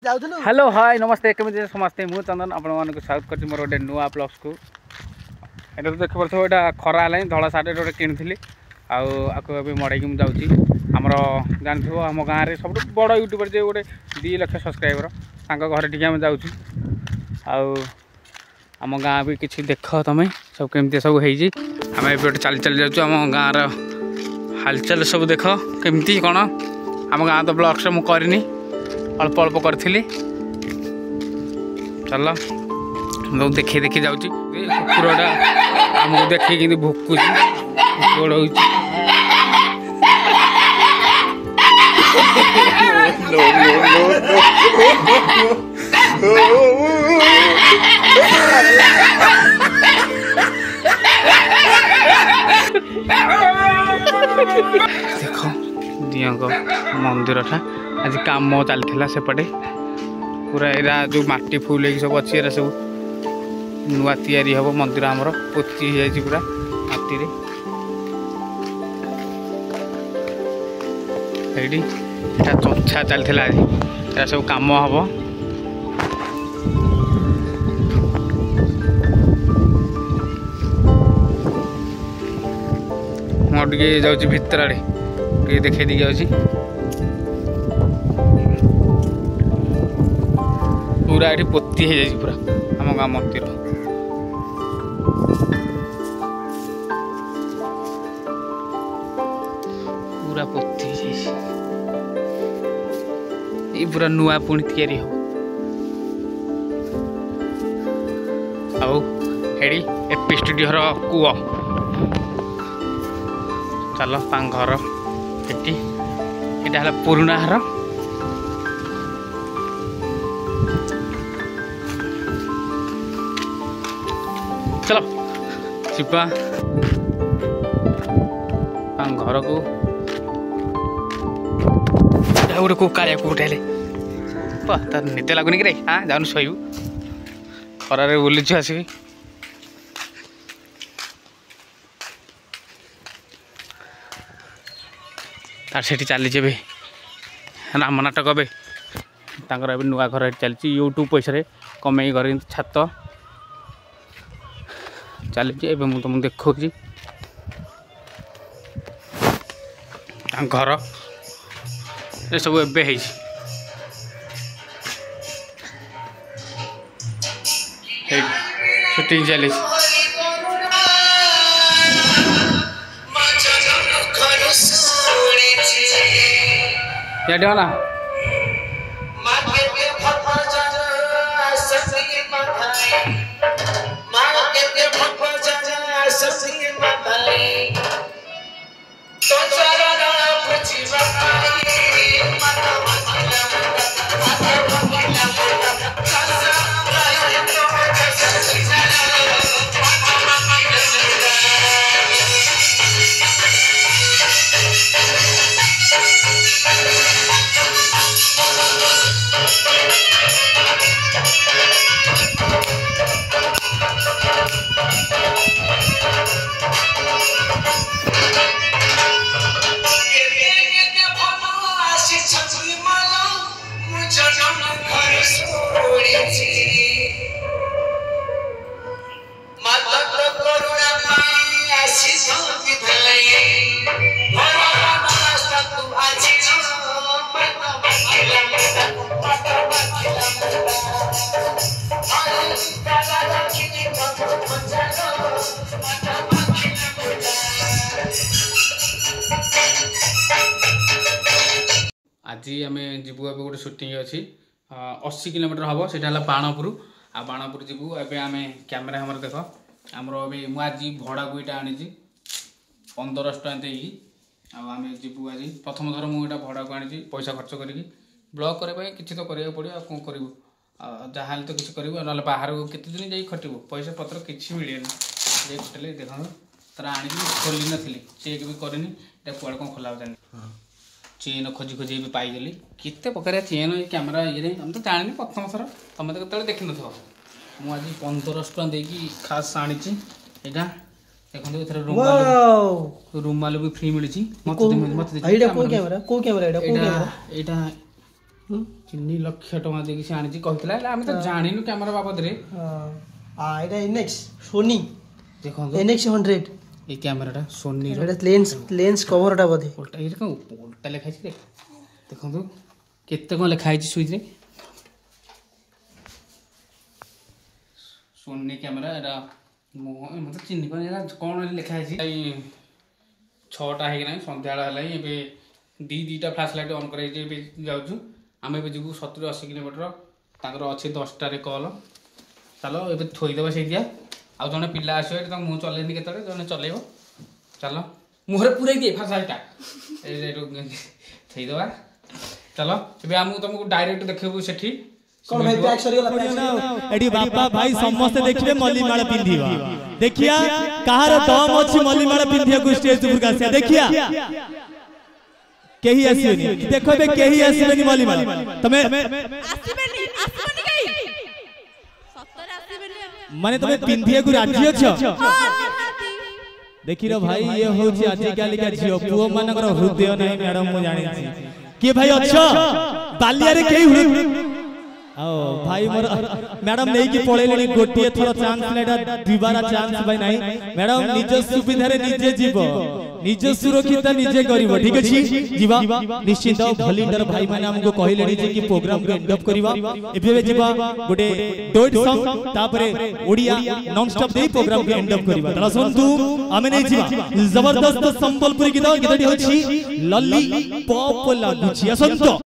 Hello hi नमस्ते केमी समस्ते मु चंदन आपण मानक स्वागत करछि मोर गोटे नुआ ब्लॉग्स को एटा तो देख परछो एटा खरा हलै धला साटे गोटे किनिथिली आको अबे मडै कि जाउछि हमर जानथिबो हम गाँ रे सब बड़ यूट्यूबर जे गोटे 2 लाख सब्सक्राइबर तांको घर ठीक हम जाउछि आम गाँ भी किछि देख तमे सब केमती सब हेछि हम एबे चल चल जाउछु हम गाँ रा हालचाल सब देख केमती कोन हम गाँ तो ब्लॉग्स मु करनी अल्प अल्प करी चल लोग देखी देखी जाऊँगी कुकुरटा आमको देखी कि भुकुच गोड़ देख दिया मंदिर था आज काम चलता सेपटे पूरा एरा जो माटी फुल सब अच्छी एरा सब नुआ तैयारी हम मंदिर आमर पोती जाइए पूरा माटी चर्चा चलता आज एरा सब काम हम मुझे जाऊँगी भितर आड़े देखे दी जाऊँगी पूरा ये पोती हो जाए पूरा आम गाँ मंदिर पूरा पोती ये पूरा नुआ पुणी तैयारी हो हेड़ी एपी स्टूडियो कूଅ चल घर ये पुराणा घर चलो जीवा घर को गोटे कुकाड़िया को उठेले तार निद लगुनि कि हाँ जाऊन शोबू खरारे बुलुचु आसिक तार से चली राम नाटक ए नुआ घर चलती यूट्यूब पैसा कमे घर छात चली मुझे तुमको देखा घर ये सब एवं शूटिंग चली ना आज आम जीवु ए गोटे शूटिंग अच्छी 80 किलोमीटर हम से बाणपुर आ बाणपुर जीवु एम कैमेरा हमर देख आमर मुझे भड़ा को यहाँ आनी 1500 टଙ୍କା देगी आम जीवु आज प्रथम थर मुझे भड़ा को आनी पैसा खर्च करी ब्लॉग करने किसी तो करा पड़ो कौन कर जहाँ तो किसी कर ना बाहर को केते दिन जाई खटिबो पैसा पत्र किसी मिले ये खटले देख तर आनी खोली नी चेक भी करनी कुआड़े कौन खोला जानी चेन खोजी खोजी भी पाईगली केते प्रकार चेन कैमेरा ये हम तो जानी प्रथम थर तुम तो कत देख न मुझे 1500 टଙ୍କା देकी खास आनी यहाँ देखो एथर रुमाल भी फ्री मिली मत 3 लाख टका देकी से आनी कहला आम तो जानिनु कैमरा बाबद रे। हां एटा इनेक्स सोनी देखो इनेक्स 100 ए कैमराटा सोनी रो एटा लेंस कवरटा बदे उल्टा ये को उल्टा लिखा छि रे देखो तो केते को लिखा छि सुइज रे सोनी कैमरा एटा मतलब चिन्ह पाने कौन लिखा है 6टा है सन्ध्या है ये दीटा फ्लाश लाइट ऑन कर जाऊँ आम ए जीव 70-80 किलोमीटर अच्छे 10टार कल चलो ये थोईदेव से दिया आउ जड़े पिला आसो मुँह चलेनी के जड़े चल चलो मुहर पूरे दिए फास्ट लाइटा थोईदेवा चलो ये आम तुमको डायरेक्ट देखू से कौन भाई बैक सरीगला एडी बापा भाई समस्त देखिबे मल्लीमाला पिंधिबा देखिया कहार दम अछि मल्लीमाला पिंधिया को स्टेज ऊपर कासिया देखिया केही आसीबेनी देखबे केही आसीबेनी मल्लीमाला तमे आसीबेनी कई सत्तर आसीबेनी माने तमे पिंधिया को राजी अछ देखि रो भाई ये होछि आजि काली का झियो पुओ मानकर हृदय नै मैडम मु जानि छी के भाई अछ बालिया रे केही आओ भाई मोर मैडम नहीं कि पळेलेनी गोटिए थोर चांस लेटा दुबारा चांस भाई नाही मैडम निज सुविधा रे निजे जीव निज सुरक्षित निजे करिवो ठीक अछि जीवा निश्चित वॉलंटियर भाई माने हमको कहिलेनी जे कि प्रोग्राम को एंड अप करबा एबे जीवा गोटे डोट सॉन्ग तापरे ओडिया नॉन स्टॉप दे प्रोग्राम को एंड अप करबा तला सुनतु आमे नहीं जीवा जबरदस्त संबलपुरी गीत गीतटी होछि लल्ली पॉप लागुछि असंत